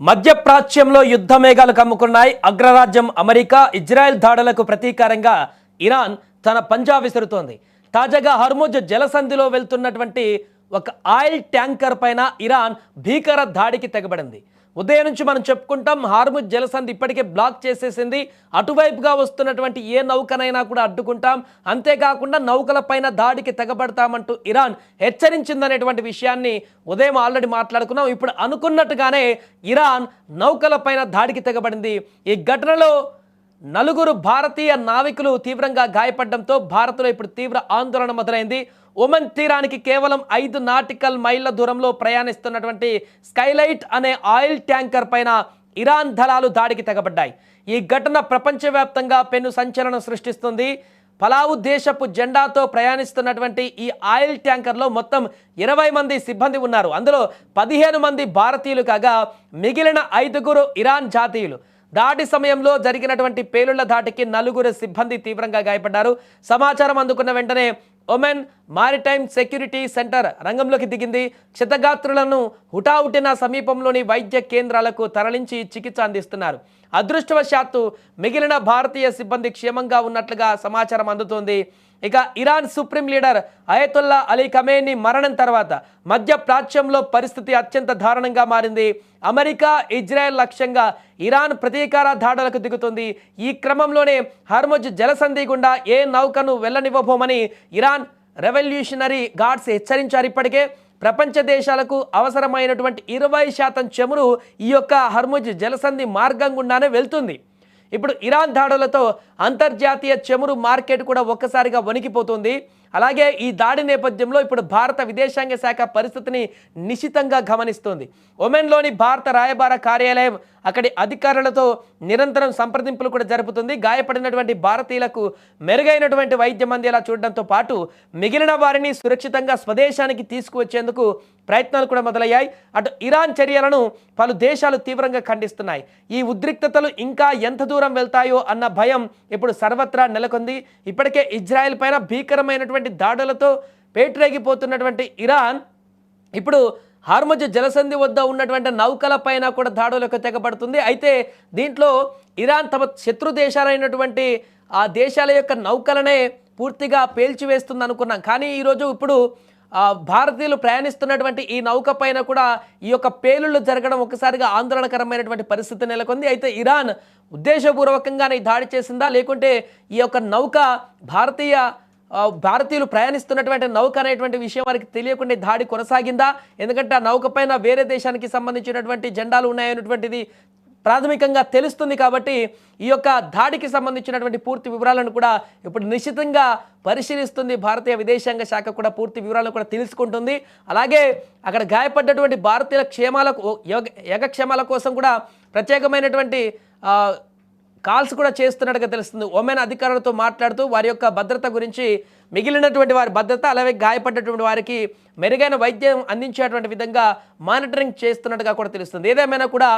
మధ్యప్రాచ్యంలో యుద్ధ మేఘాలు కమ్ముకున్నాయి. అగ్రరాజ్యం అమెరికా ఇజ్రాయెల్ దాడులకు ప్రతీకారంగా ఇరాన్ తన పంజా విసురుతోంది. తాజాగా హర్ముజ్ జలసంధిలో వెళ్తున్నటువంటి ఒక ఆయిల్ ట్యాంకర్ పైన ఇరాన్ భీకర దాడికి తెగబడింది. ఉదయం నుంచి మనం చెప్పుకుంటాం, హార్ముజ్ జలసంధి ఇప్పటికే బ్లాక్ చేసేసింది. అటువైపుగా వస్తున్నటువంటి ఏ నౌకనైనా కూడా అడ్డుకుంటాం, అంతేకాకుండా నౌకలపైన దాడికి తెగబడతామంటూ ఇరాన్ హెచ్చరించిందనేటువంటి విషయాన్ని ఉదయం ఆల్రెడీ మాట్లాడుకున్నాం. ఇప్పుడు అనుకున్నట్టుగానే ఇరాన్ నౌకలపైన దాడికి తెగబడింది. ఈ ఘటనలో 4 భారతీయ నావికులు తీవ్రంగా గాయపడడంతో భారత్లో ఇప్పుడు తీవ్ర ఆందోళన మొదలైంది. ఒమన్ తీరానికి కేవలం 5 నాటికల్ మైళ్ళ దూరంలో ప్రయాణిస్తున్నటువంటి స్కైలైట్ అనే ఆయిల్ ట్యాంకర్ పైన ఇరాన్ దళాలు దాడికి తెగబడ్డాయి. ఈ ఘటన ప్రపంచవ్యాప్తంగా పెను సంచలనం సృష్టిస్తుంది. పలావు దేశపు జెండాతో ప్రయాణిస్తున్నటువంటి ఈ ఆయిల్ ట్యాంకర్లో మొత్తం 20 మంది సిబ్బంది ఉన్నారు. అందులో 15 మంది భారతీయులు కాగా మిగిలిన 5 ఇరాన్ జాతీయులు. దాడి సమయంలో జరిగినటువంటి పేలుళ్ల దాడికి 4 సిబ్బంది తీవ్రంగా గాయపడ్డారు. సమాచారం అందుకున్న వెంటనే ఒమెన్ మారిటైమ్ సెక్యూరిటీ సెంటర్ రంగంలోకి దిగింది. క్షతగాత్రులను హుటాహుటిన సమీపంలోని వైద్య కేంద్రాలకు తరలించి చికిత్స అందిస్తున్నారు. అదృష్టవశాత్తు మిగిలిన భారతీయ సిబ్బంది క్షేమంగా ఉన్నట్లుగా సమాచారం అందుతోంది. ఇక Iran supreme leader Ayatollah Ali Khamenei మరణం తర్వాత మధ్య ప్రాచ్యంలో పరిస్థితి అత్యంత దారుణంగా మారింది. అమెరికా ఇజ్రాయెల్ లక్ష్యంగా ఇరాన్ ప్రతీకార దాడులకు దిగుతుంది. ఈ క్రమంలోనే హర్ముజ్ జలసంధి గుండా ఏ నౌకను వెళ్లనివ్వబోమని ఇరాన్ రెవల్యూషనరీ గార్డ్స్ హెచ్చరించారు. ఇప్పటికే ప్రపంచ దేశాలకు అవసరమైనటువంటి 20% చమురు ఈ యొక్క హర్ముజ్ జలసంధి మార్గం గుండానే వెళ్తుంది. ఇప్పుడు ఇరాన్ దాడులతో అంతర్జాతీయ చమురు మార్కెట్ కూడా ఒక్కసారిగా వణికిపోతుంది. అలాగే ఈ దాడి నేపథ్యంలో ఇప్పుడు భారత విదేశాంగ శాఖ పరిస్థితిని నిశితంగా గమనిస్తోంది. ఒమెన్లోని భారత రాయబార కార్యాలయం అక్కడి అధికారులతో నిరంతరం సంప్రదింపులు కూడా జరుపుతుంది. గాయపడినటువంటి భారతీయులకు మెరుగైనటువంటి వైద్యం అందేలా చూడడంతో పాటు మిగిలిన వారిని సురక్షితంగా స్వదేశానికి తీసుకువచ్చేందుకు ప్రయత్నాలు కూడా మొదలయ్యాయి. అటు ఇరాన్ చర్యలను పలు దేశాలు తీవ్రంగా ఖండిస్తున్నాయి. ఈ ఉద్రిక్తతలు ఇంకా ఎంత దూరం వెళ్తాయో అన్న భయం ఇప్పుడు సర్వత్రా నెలకొంది. ఇప్పటికే ఇజ్రాయెల్ పైన భీకరమైనటువంటి దాడులతో పేటరేగిపోతున్నటువంటి ఇరాన్ ఇప్పుడు హార్ముజ్ జలసంధి వద్ద ఉన్నటువంటి నౌకల పైన కూడా దాడులకు తెగబడుతుంది. అయితే దీంట్లో ఇరాన్ తమ శత్రు దేశాలైనటువంటి ఆ దేశాల యొక్క నౌకలనే పూర్తిగా పేల్చివేస్తుంది అనుకున్నాం. కానీ ఈరోజు ఇప్పుడు భారతీయులు ప్రయాణిస్తున్నటువంటి ఈ నౌక పైన కూడా ఈ యొక్క పేలుళ్లు జరగడం ఒకసారిగా ఆందోళనకరమైనటువంటి పరిస్థితి నెలకొంది. అయితే ఇరాన్ ఉద్దేశపూర్వకంగానే ఈ దాడి చేసిందా, లేకుంటే ఈ యొక్క నౌక భారతీయులు ప్రయాణిస్తున్నటువంటి నౌక అనేటువంటి విషయం వారికి తెలియకుండా దాడి కొనసాగిందా? ఎందుకంటే ఆ నౌక పైన వేరే దేశానికి సంబంధించినటువంటి జెండాలు ఉన్నాయనేటువంటిది ప్రాథమికంగా తెలుస్తుంది. కాబట్టి ఈ యొక్క దాడికి సంబంధించినటువంటి పూర్తి వివరాలను కూడా ఇప్పుడు నిశ్చితంగా పరిశీలిస్తుంది. భారతీయ విదేశాంగ శాఖ కూడా పూర్తి వివరాలను కూడా తెలుసుకుంటుంది. అలాగే అక్కడ గాయపడ్డటువంటి భారతీయుల యోగక్షేమాల కోసం కూడా ప్రత్యేకమైనటువంటి కాల్స్ కూడా చేస్తున్నట్టుగా తెలుస్తుంది. ఒమెన్ అధికారులతో మాట్లాడుతూ వారి యొక్క భద్రత గురించి, మిగిలినటువంటి వారి భద్రత, అలాగే గాయపడ్డటువంటి వారికి మెరుగైన వైద్యం అందించేటువంటి విధంగా మానిటరింగ్ చేస్తున్నట్టుగా కూడా తెలుస్తుంది. ఏదేమైనా కూడా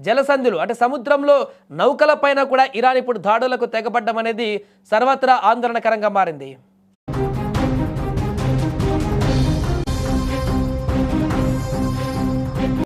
జలసంధులు అంటే సముద్రంలో నౌకల పైన కూడా ఇరాన్ ఇప్పుడు దాడులకు తెగబడ్డం అనేది సర్వత్రా ఆందోళనకరంగా మారింది.